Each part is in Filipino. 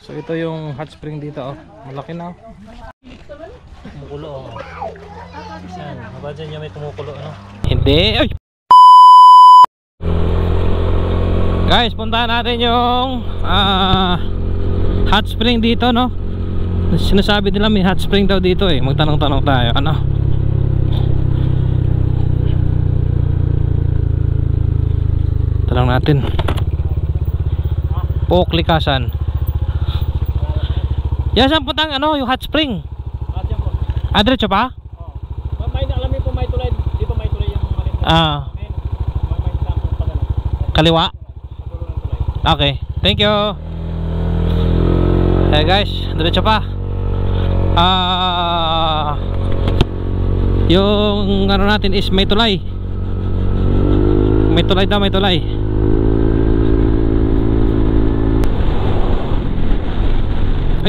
So ito yung hot spring dito, oh. Malaki na, oh. Kumukulo, oh. Yan, haba dyan yung may kumukulo, ano? Hindi, ay! Guys, puntahan natin yung hot spring dito, no? Sinasabi nila may hot spring daw dito, eh. Magtanong-tanong tayo, ano? Tanong natin. Poklikasan. Yan, saan puntang ano, yung hot spring? Diretso pa? Oo. May alam mo po may tulay, di ba may tulay yung maliit na? Kaliwa? Okay, thank you. Hey guys, diretso pa. Yung ano natin is may tulay. May tulay daw, may tulay.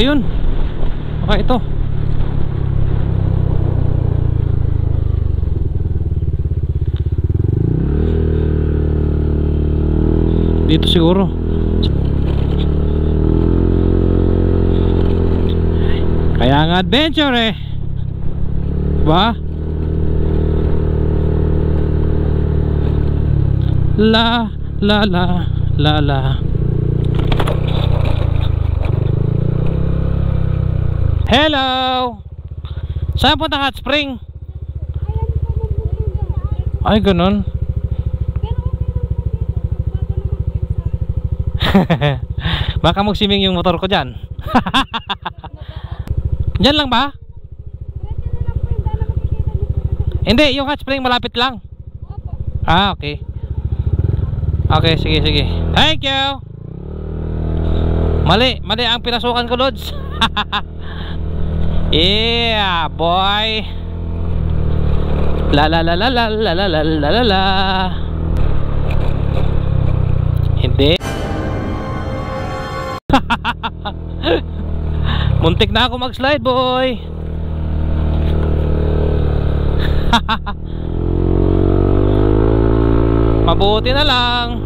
Ayun. Okay, ito. Dito siguro. Kaya nga adventure, eh. Ba? La la la la la. Hello. Saan punta hot spring? Ay, ganun. Baka magsiming yung motor ko dyan. Dyan lang ba? Hindi, yung hot spring malapit lang. Okay. Okay, sige, sige. Thank you. Mali ang pinasukan ko, Lods. Yeah, boy. La la la la la la la la la la. Hindi. Muntik na ako mag-slide, boy. Mabuti na lang.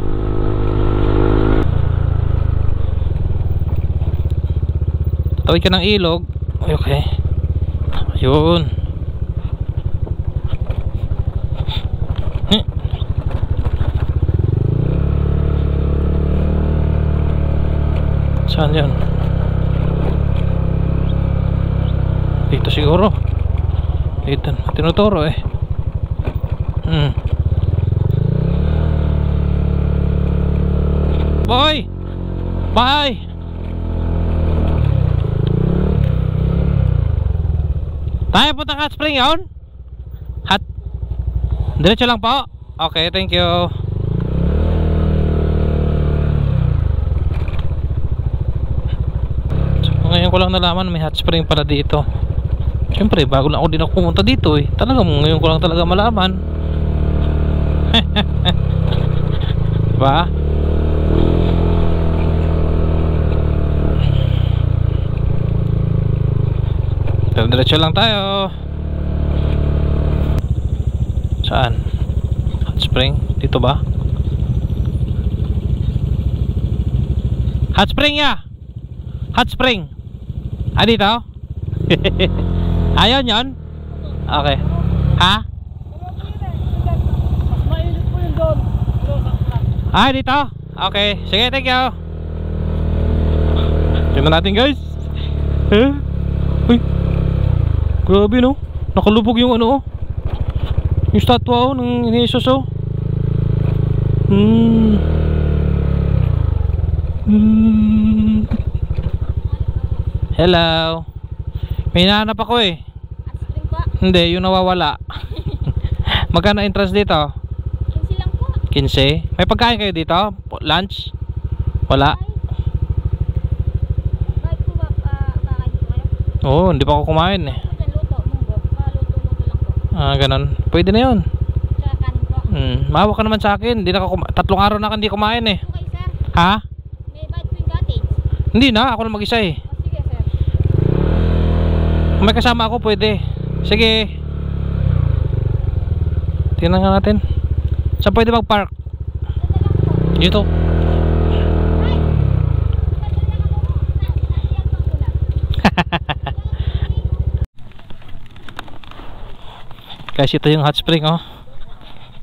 Tawid ka ng ilog. Okay. Ayun. Saan yan? Dito siguro. Dito. Tinuturo, eh. Boy! Bye! Tayo punta hot spring yun? Hot? Diretso lang po? Okay, thank you. So, ngayon ko lang nalaman may hot spring pala dito. Siyempre, bago lang ako din ako pumunta dito, eh. Talagang ngayon ko lang talaga malaman. Diba? Diretso lang tayo. Saan? Hot spring? Dito ba? Hot spring ya? Hot spring? Dito? Ayun yun? Okay. Ha? Mainit po yun doon. Dito? Okay. Sige, thank you. Tingnan natin, guys. Uy. Grabe, no? Nakalubog yung ano, oh. Yung statwa, oh, ng Jesus, oh. Hello. May hinahanap ako, eh. Hindi, yung nawawala. Magkano entrance dito? 15 lang po. 15? May pagkain kayo dito? Lunch? Wala? Bakit po ba kakain po kayo? Oo, hindi pa ako kumain, eh. Luto, munggo. Luto-luto lang po. Ganun. Pwede na yun. Tsaka kanin po. Mahawa ka naman sa akin. Hindi na tatlong araw na hindi kumain, eh. Okay, sir. Ha? May bite po yung cottage. Hindi na, ako na mag-isa, eh. Sige, sir. Kung may kasama ako, pwede. Sige. Tingnan nga natin. Saan pwede mag-park? Dito. Guys, ito yung hot spring, oh.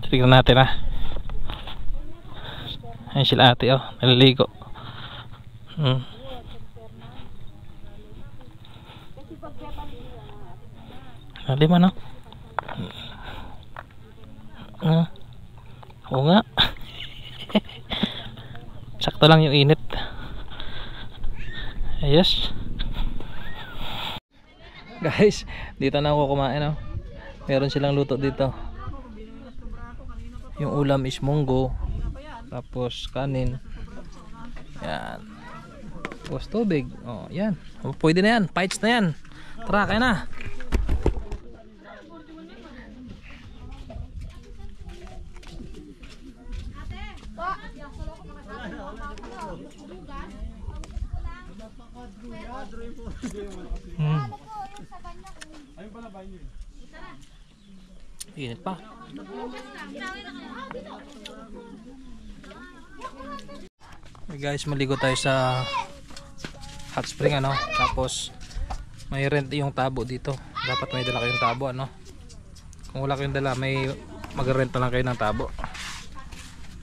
Tignan natin, ah. Ayan sila ate, oh. Naliligo. Lima, no? Oo nga. Sakto lang yung init. Yes. Guys, dito na ako kumain, oh. Meron silang luto dito. Yung ulam is munggo, tapos kanin. Yan. Tapos tubig. Oh, yan. Pwede na yan. Pites na yan. Tara, kaya na. Init pa. Okay guys, maligo tayo sa hot spring, ano. Tapos may rent yung tabo dito. Dapat may dala kayong tabo, ano. Kung wala kayong dala, may mag-rent na lang kayo ng tabo.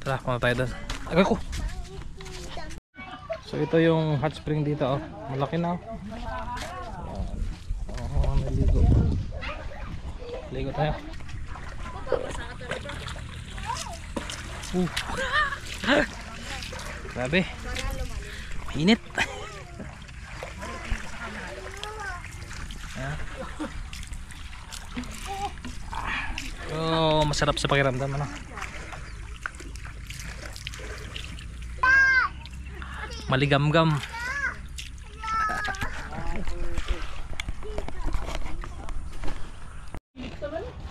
Tara, punta tayo doon. Agay ko. So ito yung hot spring dito, oh. Malaki na, oh. Oh, maligo. Ligo tayo. Grabe. Init. Oh, masarap sa pakiramdam, ano. Maligamgam.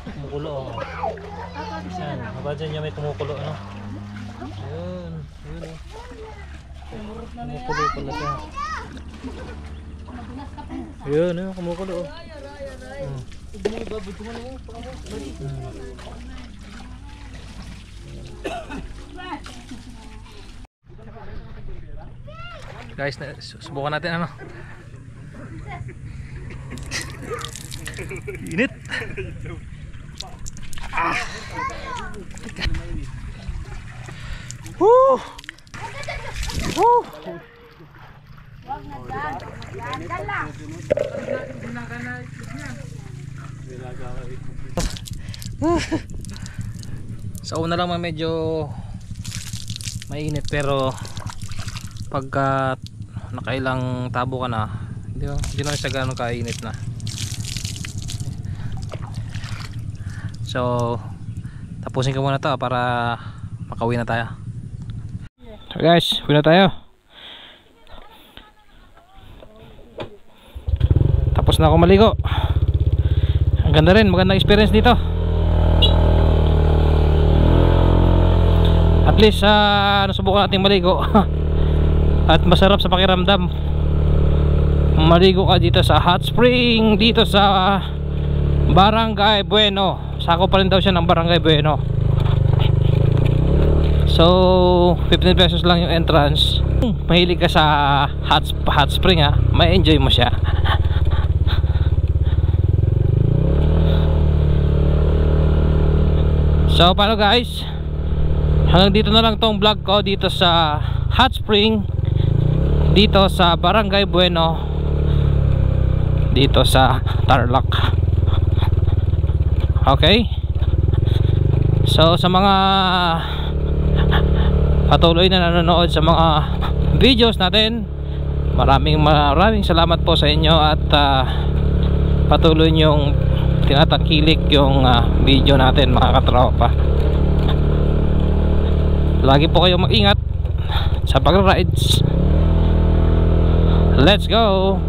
Kumukulo, oh. Yan, mabadyan niya may kumukulo, ano. Ayun, ayun, oh. Kumukulo pala siya. Ayun, ayun, kumukulo, oh. Guys, subukan natin, ano. Init. Woo! Woo! Sa una lang medyo mainit, pero pagka nakailang tabo ka na, hindi na siya gano'ng kainit na. So tapusin ko muna to para makauwi na tayo. So guys, uwi na tayo. Tapos na ako maligo. Ang ganda rin, magandang experience dito. At least nasubukan natin maligo. At masarap sa pakiramdam. Maligo ka dito sa hot spring, dito sa Barangay Bueno. Sako pa rin daw siya ng Barangay Bueno. So 15 pesos lang yung entrance. Mahilig ka sa hot spring, ha, may enjoy mo siya. So paano guys, hanggang dito na lang tong vlog ko dito sa hot spring, dito sa Barangay Bueno, dito sa Tarlac. Okay, so sa mga patuloy na nanonood sa mga videos natin, maraming salamat po sa inyo. At patuloy nyong tinatangkilik yung video natin, mga katropa. Lagi po kayong mag-ingat sa pag-rides. Let's go!